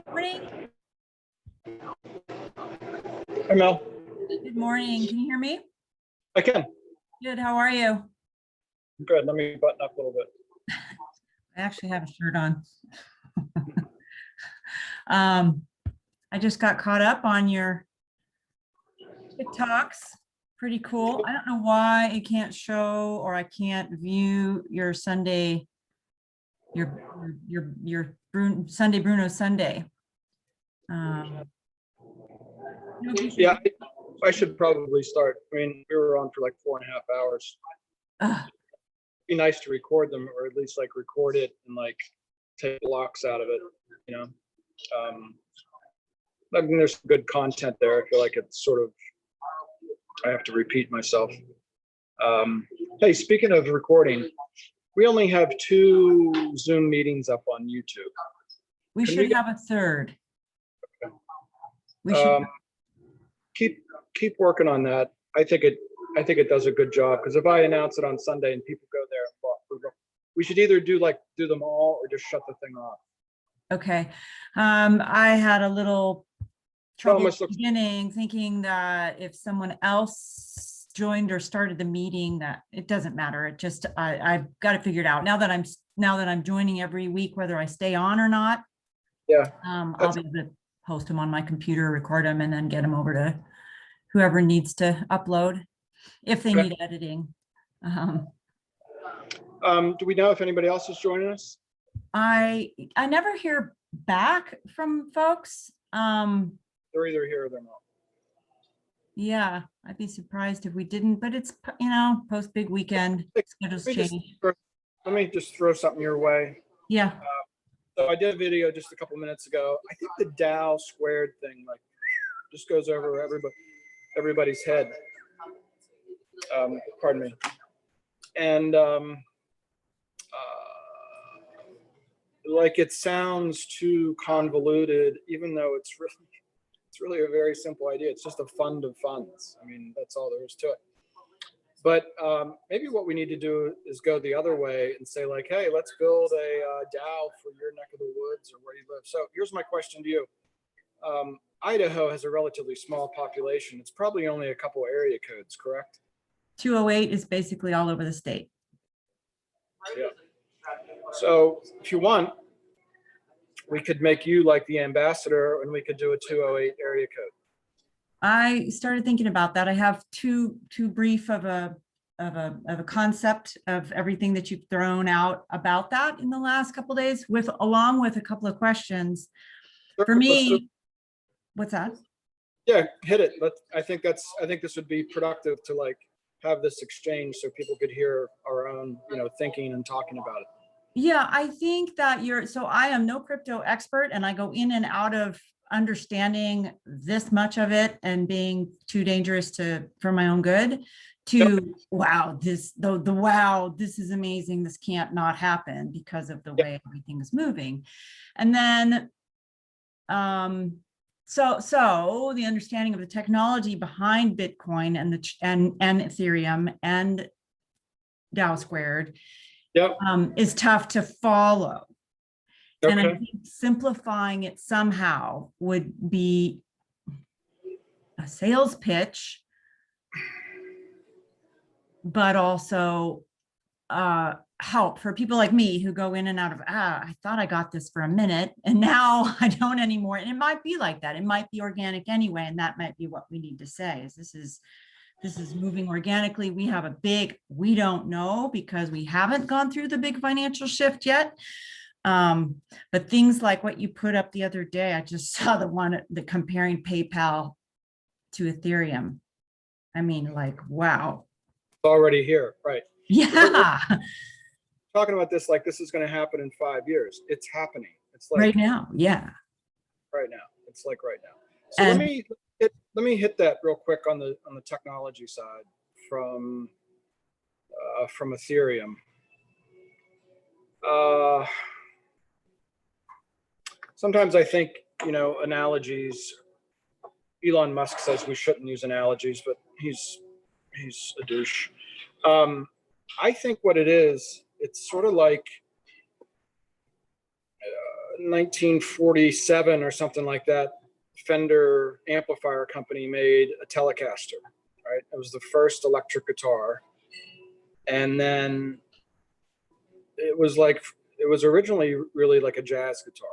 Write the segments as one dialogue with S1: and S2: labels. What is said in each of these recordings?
S1: Morning.
S2: Hi, Mel.
S1: Good morning. Can you hear me?
S2: I can.
S1: Good. How are you?
S2: Good. Let me button up a little bit.
S1: I actually have a shirt on. I just got caught up on your TikToks. Pretty cool. I don't know why it can't show or I can't view your Sunday, your Sunday Bruno Sunday.
S2: Yeah, I should probably start. I mean, we were on for like 4.5 hours. Be nice to record them, or at least like record it and like take blocks out of it, you know. I mean, there's some good content there. I feel like it's sort of, I have to repeat myself. Hey, speaking of recording, we only have 2 Zoom meetings up on YouTube.
S1: We should have a third. We should
S2: keep working on that. I think it does a good job, because if I announce it on Sunday and people go there, we should either do them all or just shut the thing off.
S1: Okay. I had a little trouble at the beginning thinking that if someone else joined or started the meeting, that it doesn't matter. It just, I've got it figured out now that I'm joining every week, whether I stay on or not.
S2: Yeah.
S1: I'll be able to post them on my computer, record them, and then get them over to whoever needs to upload if they need editing.
S2: Do we know if anybody else is joining us?
S1: I never hear back from folks.
S2: They're either here or they're not.
S1: Yeah, I'd be surprised if we didn't, but it's, you know, post big weekend, schedules change.
S2: Let me just throw something your way.
S1: Yeah.
S2: So I did a video just a couple minutes ago. I think the Dow squared thing like just goes over everybody's head. Pardon me. And like it sounds too convoluted, even though it's really a very simple idea. It's just a fund of funds. I mean, that's all there is to it. But maybe what we need to do is go the other way and say like, hey, let's build a DAO for your neck of the woods or where you live. So here's my question to you. Idaho has a relatively small population. It's probably only a couple area codes, correct?
S1: 208 is basically all over the state.
S2: Yeah. So if you want, we could make you like the ambassador and we could do a 208 area code.
S1: I started thinking about that. I have too brief of a concept of everything that you've thrown out about that in the last couple of days, along with a couple of questions. For me, what's that?
S2: Yeah, hit it. I think this would be productive to like have this exchange so people could hear our own, you know, thinking and talking about it.
S1: Yeah, I think that so I am no crypto expert, and I go in and out of understanding this much of it and being too dangerous for my own good to wow, this is amazing. This can't not happen because of the way everything is moving. And then so the understanding of the technology behind Bitcoin and Ethereum and DAO squared is tough to follow. And I think simplifying it somehow would be a sales pitch, but also help for people like me who go in and out of, I thought I got this for a minute and now I don't anymore. And it might be like that. It might be organic anyway. And that might be what we need to say is this is moving organically. We don't know because we haven't gone through the big financial shift yet. But things like what you put up the other day, I just saw the comparing PayPal to Ethereum. I mean, like, wow.
S2: Already here, right?
S1: Yeah.
S2: Talking about this, like this is going to happen in 5 years. It's happening. It's like
S1: right now. Yeah.
S2: Right now. It's like right now. So let me hit that real quick on the technology side from Ethereum. Sometimes I think, you know, analogies, Elon Musk says we shouldn't use analogies, but he's a douche. I think what it is, it's sort of like 1947 or something like that. Fender amplifier company made a Telecaster, right? It was the first electric guitar. And then it was originally really like a jazz guitar.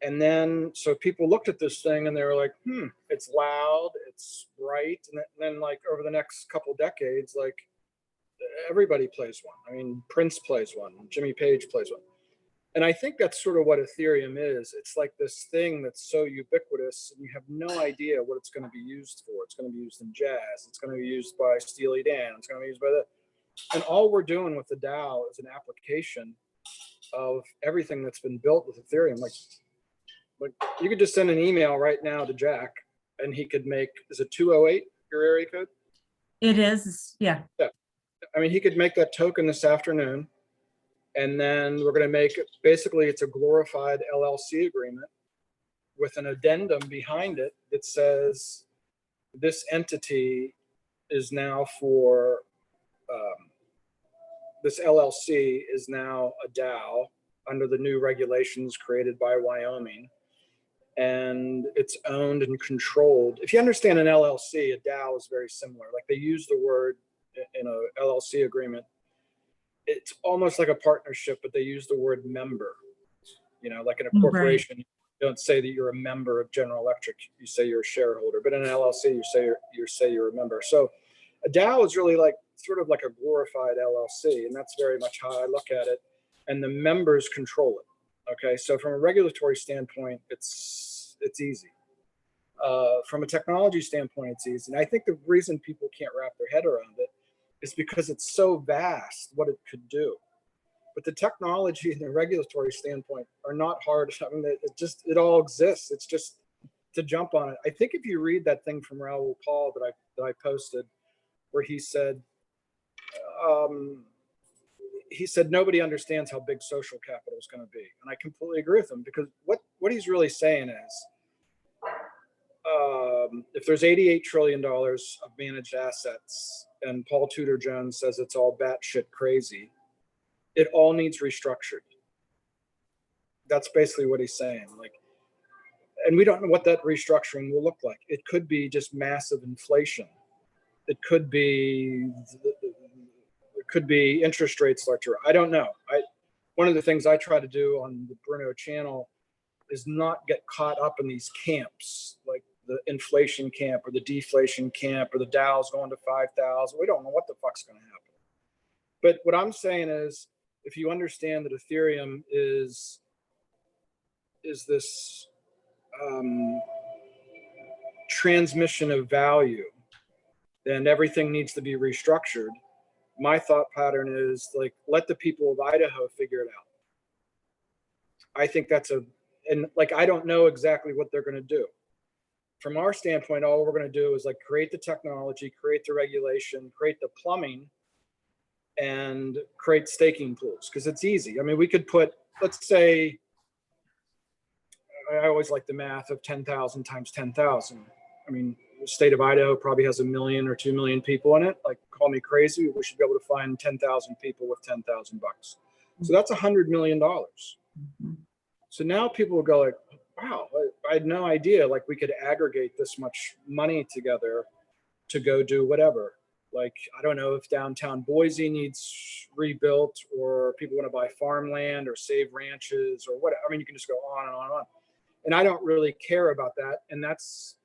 S2: And then, so people looked at this thing and they were like, it's loud, it's bright. And then like over the next couple decades, like everybody plays one. I mean, Prince plays one, Jimmy Page plays one. And I think that's sort of what Ethereum is. It's like this thing that's so ubiquitous and you have no idea what it's going to be used for. It's going to be used in jazz. It's going to be used by Steely Dan. It's going to be used by that. And all we're doing with the DAO is an application of everything that's been built with Ethereum. Like you could just send an email right now to Jack and he could make, is it 208, your area code?
S1: It is, yeah.
S2: Yeah. I mean, he could make that token this afternoon. And then we're going to make it, basically it's a glorified LLC agreement with an addendum behind it that says this entity is now for, this LLC is now a DAO under the new regulations created by Wyoming. And it's owned and controlled. If you understand an LLC, a DAO is very similar. Like they use the word in a LLC agreement. It's almost like a partnership, but they use the word member. You know, like in a corporation, you don't say that you're a member of General Electric. You say you're a shareholder. But in an LLC, you say you're a member. So a DAO is really like sort of like a glorified LLC, and that's very much how I look at it. And the members control it. Okay, so from a regulatory standpoint, it's easy. From a technology standpoint, it's easy. And I think the reason people can't wrap their head around it is because it's so vast what it could do. But the technology and the regulatory standpoint are not hard. I mean, it all exists. It's just to jump on it. I think if you read that thing from Raoul Paul that I posted, where he said nobody understands how big social capital is going to be, and I completely agree with him, because what he's really saying is, if there's $88 trillion of managed assets, and Paul Tudor Jones says it's all batshit crazy, it all needs restructured. That's basically what he's saying. Like, and we don't know what that restructuring will look like. It could be just massive inflation. It could be interest rates start to. I don't know. One of the things I try to do on the Bruno channel is not get caught up in these camps, like the inflation camp or the deflation camp or the Dow's going to 5,000. We don't know what the fuck's going to happen. But what I'm saying is, if you understand that Ethereum is this transmission of value, then everything needs to be restructured. My thought pattern is like, let the people of Idaho figure it out. I think and I don't know exactly what they're going to do. From our standpoint, all we're going to do is like create the technology, create the regulation, create the plumbing, and create staking pools, because it's easy. I mean, we could put, let's say, I always like the math of 10,000 times 10,000. I mean, the state of Idaho probably has 1 million or 2 million people in it. Like, call me crazy, we should be able to find 10,000 people with $10,000. So that's $100 million. So now people will go like, wow, I had no idea, like we could aggregate this much money together to go do whatever. Like, I don't know if downtown Boise needs rebuilt, or people want to buy farmland or save ranches or what. I mean, you can just go on and on and on. And I don't really care about that. And that's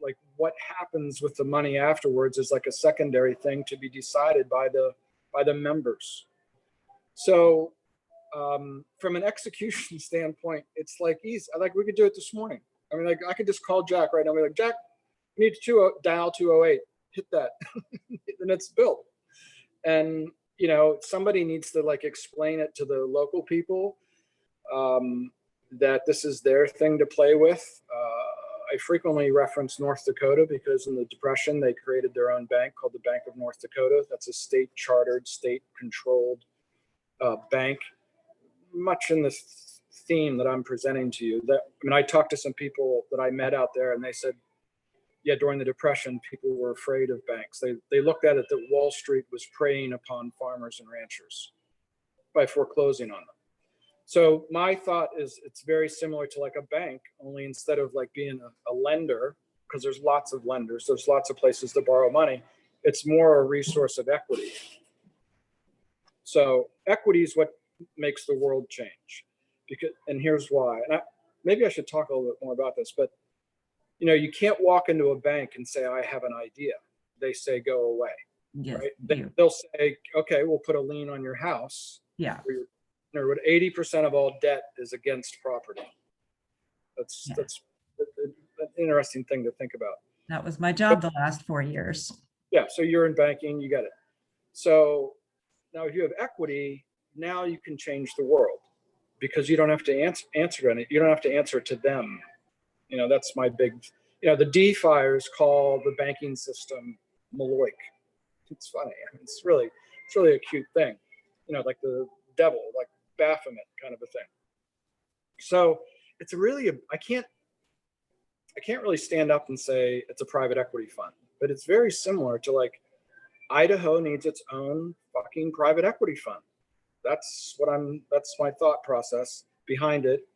S2: like, what happens with the money afterwards is like a secondary thing to be decided by the members. So from an execution standpoint, it's like easy. Like, we could do it this morning. I mean, like, I could just call Jack right now and be like, Jack, we need to dial 208, hit that, and it's built. And, you know, somebody needs to like explain it to the local people that this is their thing to play with. I frequently reference North Dakota because in the Depression, they created their own bank called the Bank of North Dakota. That's a state chartered, state controlled bank, much in this theme that I'm presenting to you. I mean, I talked to some people that I met out there, and they said, during the Depression, people were afraid of banks. They looked at it that Wall Street was preying upon farmers and ranchers by foreclosing on them. So my thought is it's very similar to like a bank, only instead of like being a lender, because there's lots of lenders, there's lots of places to borrow money, it's more a resource of equity. So equity is what makes the world change. And here's why. And maybe I should talk a little bit more about this, but you know, you can't walk into a bank and say, I have an idea. They say, go away.
S1: Yes,
S2: Right? They'll say, okay, we'll put a lien on your house.
S1: Yeah.
S2: Where 80% of all debt is against property. That's an interesting thing to think about.
S1: That was my job the last 4 years.
S2: Yeah. So you're in banking, you get it. So now if you have equity, now you can change the world because you don't have to answer to it. You don't have to answer to them. You know, that's my big, you know, the DeFiers call the banking system Maloik. It's funny. I mean, it's really a cute thing, you know, like the devil, like Baphomet kind of a thing. So it's really, I can't really stand up and say it's a private equity fund, but it's very similar to like Idaho needs its own fucking private equity fund. That's my thought process behind it.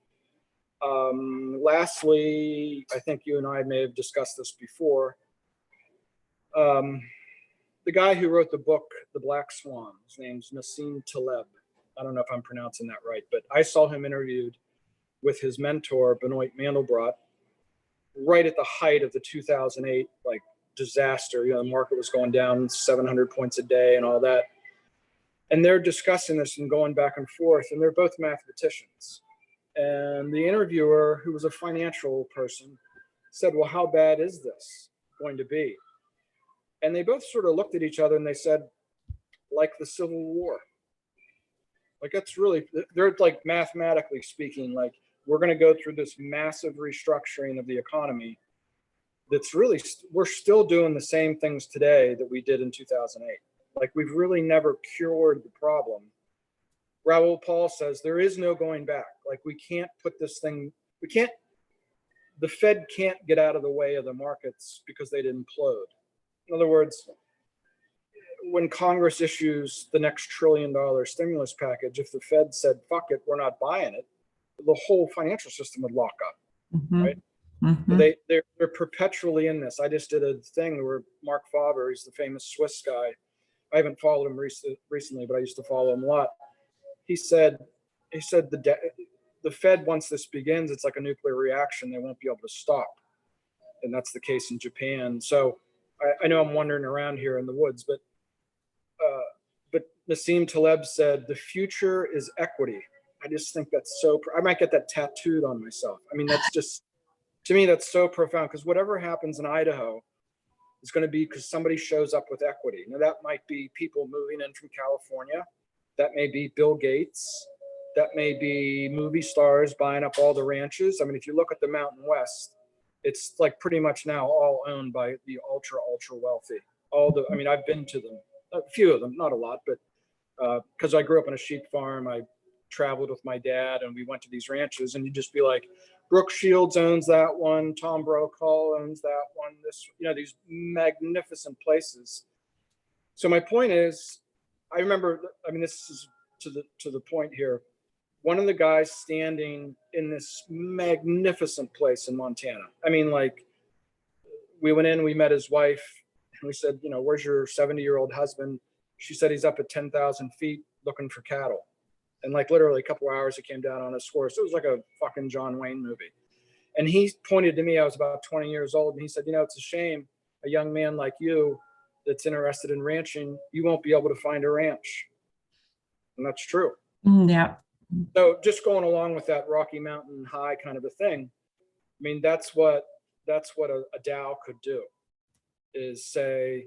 S2: Lastly, I think you and I may have discussed this before. The guy who wrote the book, The Black Swan, his name's Nassim Taleb. I don't know if I'm pronouncing that right, but I saw him interviewed with his mentor, Benoit Mandelbrot, right at the height of the 2008 like disaster. You know, the market was going down 700 points a day and all that. And they're discussing this and going back and forth, and they're both mathematicians. And the interviewer, who was a financial person, said, well, how bad is this going to be? And they both sort of looked at each other and they said, like the Civil War. Like that's really, they're like mathematically speaking, like we're going to go through this massive restructuring of the economy. That's really, we're still doing the same things today that we did in 2008. Like we've really never cured the problem. Raoul Paul says there is no going back. Like we can't put this thing, the Fed can't get out of the way of the markets because they'd implode. In other words, when Congress issues the next $1 trillion stimulus package, if the Fed said, fuck it, we're not buying it, the whole financial system would lock up, right? So they're perpetually in this. I just did a thing where Mark Faber, he's the famous Swiss guy. I haven't followed him recently, but I used to follow him a lot. He said the Fed, once this begins, it's like a nuclear reaction. They won't be able to stop. And that's the case in Japan. So I know I'm wandering around here in the woods, but Nassim Taleb said, the future is equity. I just think that's so, I might get that tattooed on myself. I mean, that's just, to me, that's so profound because whatever happens in Idaho is going to be because somebody shows up with equity. Now that might be people moving in from California. That may be Bill Gates. That may be movie stars buying up all the ranches. I mean, if you look at the Mountain West, it's like pretty much now all owned by the ultra wealthy. I mean, I've been to them, a few of them, not a lot, but because I grew up on a sheep farm, I traveled with my dad and we went to these ranches and you'd just be like, Brooke Shields owns that one. Tom Brokaw owns that one. This, you know, these magnificent places. So my point is, I remember, I mean, this is to the point here. One of the guys standing in this magnificent place in Montana. I mean, like, we went in, we met his wife, and we said, you know, where's your 70-year-old husband? She said he's up at 10,000 feet looking for cattle. And like literally a couple of hours, he came down on his horse. It was like a fucking John Wayne movie. And he pointed to me, I was about 20 years old, and he said, you know, it's a shame a young man like you that's interested in ranching, you won't be able to find a ranch. And that's true.
S1: Yeah.
S2: So just going along with that Rocky Mountain High kind of a thing, I mean, that's what a DAO could do, is say,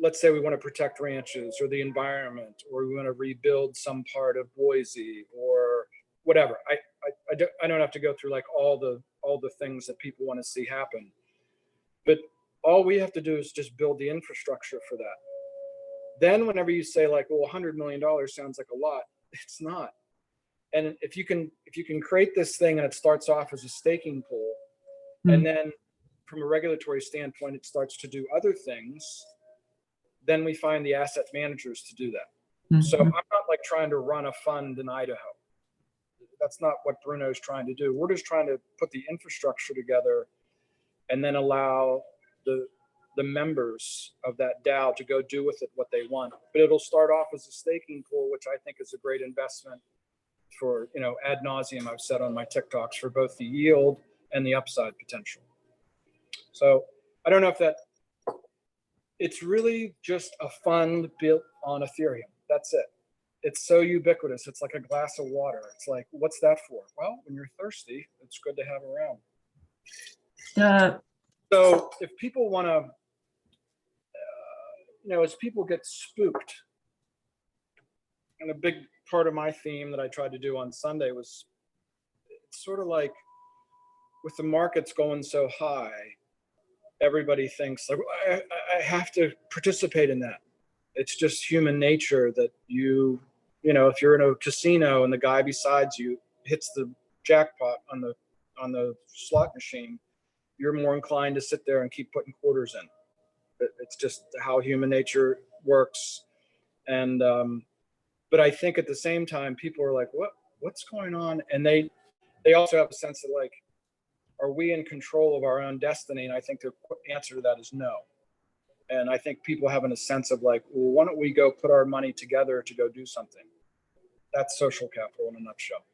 S2: let's say we want to protect ranches or the environment, or we want to rebuild some part of Boise or whatever. I don't have to go through like all the things that people want to see happen, but all we have to do is just build the infrastructure for that. Then whenever you say like, well, $100 million sounds like a lot, it's not. And if you can create this thing and it starts off as a staking pool, and then from a regulatory standpoint, it starts to do other things, then we find the asset managers to do that. So I'm not like trying to run a fund in Idaho. That's not what Bruno's trying to do. We're just trying to put the infrastructure together and then allow the members of that DAO to go do with it what they want. But it'll start off as a staking pool, which I think is a great investment for, ad nauseum, I've said on my TikToks, for both the yield and the upside potential. So I don't know if it's really just a fund built on Ethereum. That's it. It's so ubiquitous. It's like a glass of water. It's like, what's that for? Well, when you're thirsty, it's good to have around. So if people want to, as people get spooked, and a big part of my theme that I tried to do on Sunday was, it's sort of like with the markets going so high, everybody thinks like, I have to participate in that. It's just human nature that if you're in a casino and the guy beside you hits the jackpot on the slot machine, you're more inclined to sit there and keep putting quarters in. It's just how human nature works. And, but I think at the same time, people are like, what's going on? And they also have a sense of like, are we in control of our own destiny? And I think the answer to that is no. And I think people having a sense of like, well, why don't we go put our money together to go do something? That's social capital in a nutshell.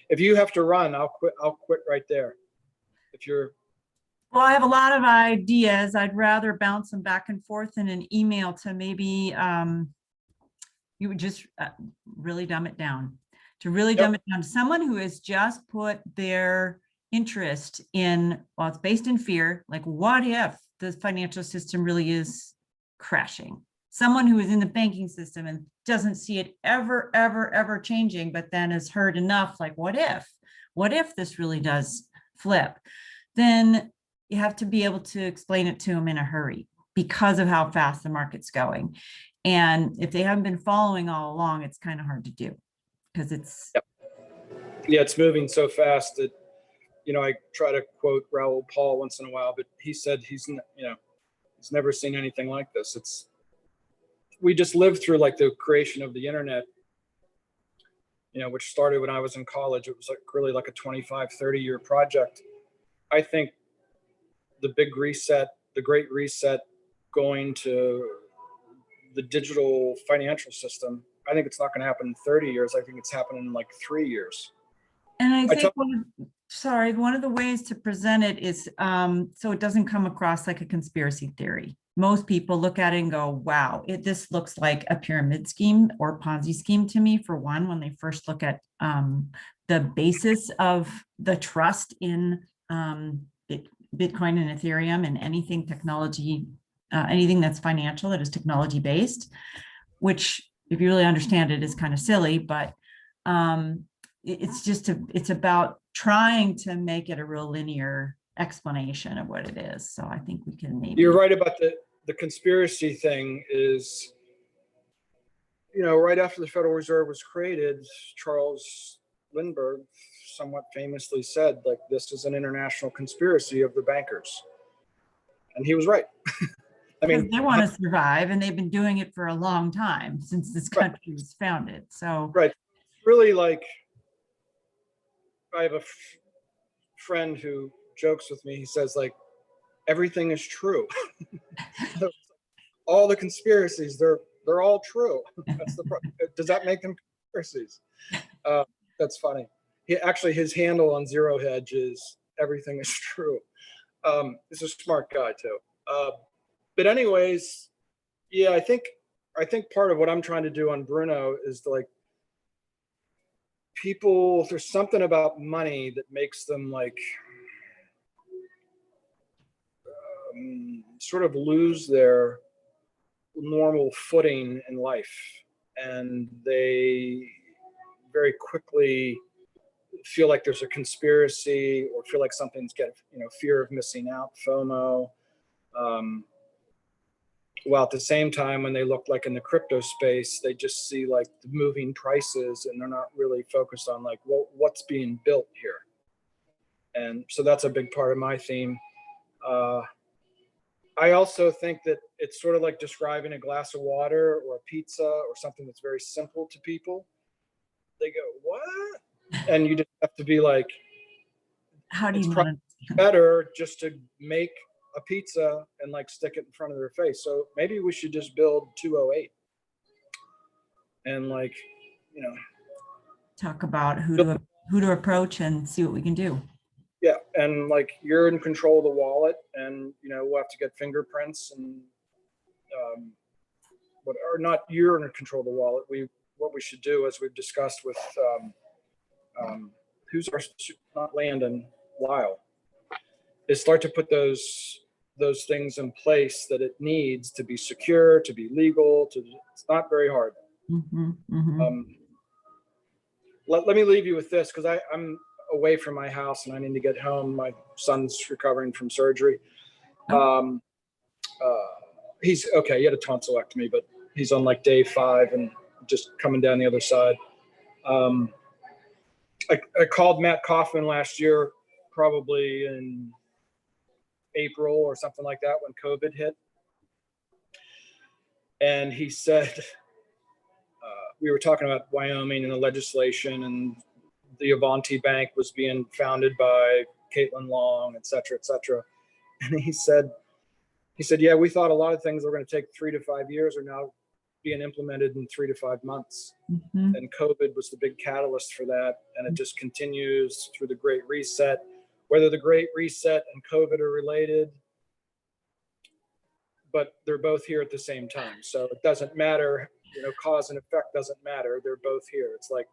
S2: If you have to run, I'll quit right there.
S1: Well, I have a lot of ideas. I'd rather bounce them back and forth in an email to maybe you would just really dumb it down. To really dumb it down to someone who has just put their interest in, well, it's based in fear. Like, what if the financial system really is crashing? Someone who is in the banking system and doesn't see it ever, ever, ever changing, but then has heard enough, like, what if this really does flip? Then you have to be able to explain it to them in a hurry because of how fast the market's going. And if they haven't been following all along, it's kind of hard to do because it's.
S2: Yeah, it's moving so fast that, I try to quote Raoul Paul once in a while, but he said he's never seen anything like this. We just lived through like the creation of the internet, which started when I was in college. It was like really like a 25, 30-year project. I think the big reset, the great reset, going to the digital financial system, I think it's not going to happen in 30 years. I think it's happening in like 3 years.
S1: And I think one of the ways to present it is so it doesn't come across like a conspiracy theory. Most people look at it and go, wow, this looks like a pyramid scheme or Ponzi scheme to me, for one, when they first look at the basis of the trust in Bitcoin and Ethereum and anything technology, anything that's financial that is technology based, which if you really understand it is kind of silly, but it's about trying to make it a real linear explanation of what it is. So I think we can maybe.
S2: You're right about the conspiracy thing is, right after the Federal Reserve was created, Charles Lindbergh somewhat famously said, like, this is an international conspiracy of the bankers. And he was right. I mean,
S1: they want to survive, and they've been doing it for a long time since this country was founded. So
S2: right. Really, like, I have a friend who jokes with me. He says, like, everything is true. All the conspiracies, they're all true. That's the problem. Does that make them conspiracies? That's funny. His handle on Zero Hedge is everything is true. He's a smart guy too. But anyways, yeah, I think part of what I'm trying to do on Bruno is to, like, people, there's something about money that makes them like sort of lose their normal footing in life, and they very quickly feel like there's a conspiracy or feel like something's fear of missing out, FOMO. While at the same time, when they look like in the crypto space, they just see like the moving prices and they're not really focused on like, well, what's being built here? And so that's a big part of my theme. I also think that it's sort of like describing a glass of water or a pizza or something that's very simple to people. They go, what? And you just have to be like,
S1: How do
S2: it's
S1: you
S2: probably
S1: not?
S2: better just to make a pizza and like stick it in front of their face. So maybe we should just build 208 and like, you know,
S1: Talk about who to approach and see what we can do.
S2: yeah. And like, you're in control of the wallet, and, you know, we'll have to get fingerprints and, or not, you're in control of the wallet. What we should do, as we've discussed with, who's our, not Landon, Lyle, is start to put those things in place that it needs to be secure, to be legal, it's not very hard. Let me leave you with this, because I'm away from my house and I need to get home. My son's recovering from surgery. He's okay. He had a tonsillectomy, but he's on like day 5 and just coming down the other side. I called Matt Kaufman last year, probably in April or something like that, when COVID hit. And he said, we were talking about Wyoming and the legislation, and the Avanti Bank was being founded by Caitlin Long, et cetera, et cetera. And he said, yeah, we thought a lot of things were going to take 3 to 5 years are now being implemented in 3 to 5 months. And COVID was the big catalyst for that. And it just continues through the Great Reset. Whether the Great Reset and COVID are related, but they're both here at the same time. So it doesn't matter, you know, cause and effect doesn't matter. They're both here. It's like,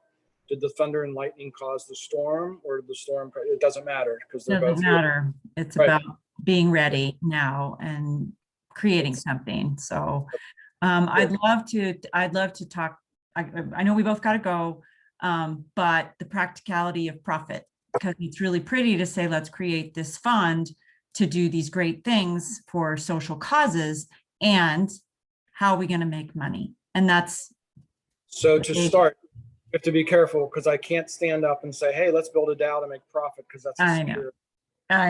S2: did the thunder and lightning cause the storm, or did the storm? It doesn't matter, because they're both here.
S1: It's
S2: Right.
S1: about being ready now and creating something. So I'd love to talk. I know we both got to go, but the practicality of profit, because it's really pretty to say, let's create this fund to do these great things for social causes, and how are we going to make money? And that's
S2: so to start, you have to be careful, because I can't stand up and say, hey, let's build a DAO to make profit, because that's
S1: I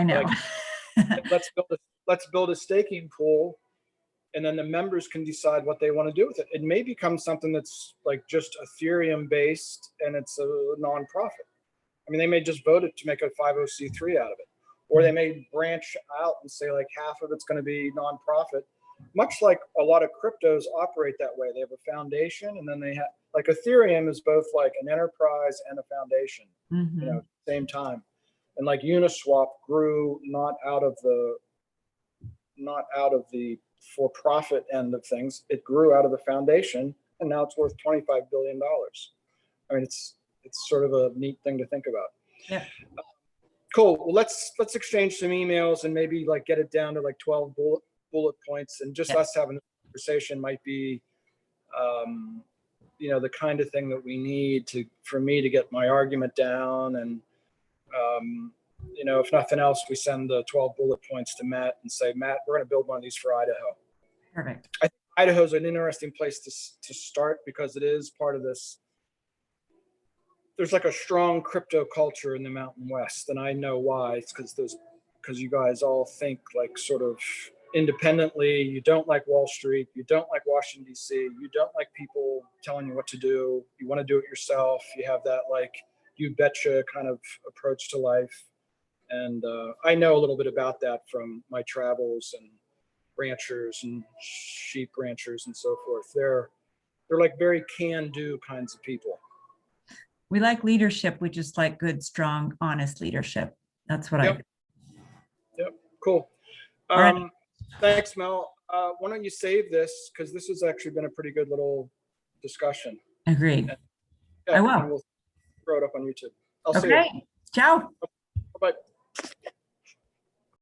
S1: know.
S2: Like, let's build a staking pool, and then the members can decide what they want to do with it. It may become something that's like just Ethereum based, and it's a nonprofit. I mean, they may just vote it to make a 50c3 out of it, or they may branch out and say like half of it's going to be nonprofit, much like a lot of cryptos operate that way. They have a foundation, and then they have, like, Ethereum is both like an enterprise and a foundation, you know, at the same time. And like Uniswap grew not out of the for-profit end of things. It grew out of the foundation, and now it's worth $25 billion. I mean, it's sort of a neat thing to think about.
S1: Yeah.
S2: Cool. Well, let's exchange some emails and maybe like get it down to like 12 bullet points, and just us having a conversation might be, you know, the kind of thing that we need for me to get my argument down. And, you know, if nothing else, we send the 12 bullet points to Matt and say, Matt, we're going to build one of these for Idaho.
S1: Perfect.
S2: I think Idaho is an interesting place to start, because it is part of this. There's like a strong crypto culture in the Mountain West, and I know why. It's because you guys all think like sort of independently. You don't like Wall Street. You don't like Washington, D.C. You don't like people telling you what to do. You want to do it yourself. You have that like you betcha kind of approach to life. And I know a little bit about that from my travels, and ranchers and sheep ranchers and so forth. They're like very can-do kinds of people.
S1: We like leadership. We just like good, strong, honest leadership. That's what
S2: Yep. Cool.
S1: Right.
S2: Thanks, Mel. Why don't you save this, because this has actually been a pretty good little discussion.
S1: Agreed.
S2: And,
S1: I will.
S2: And we'll throw it up on YouTube. I'll see you.
S1: Okay. Ciao.
S2: Bye.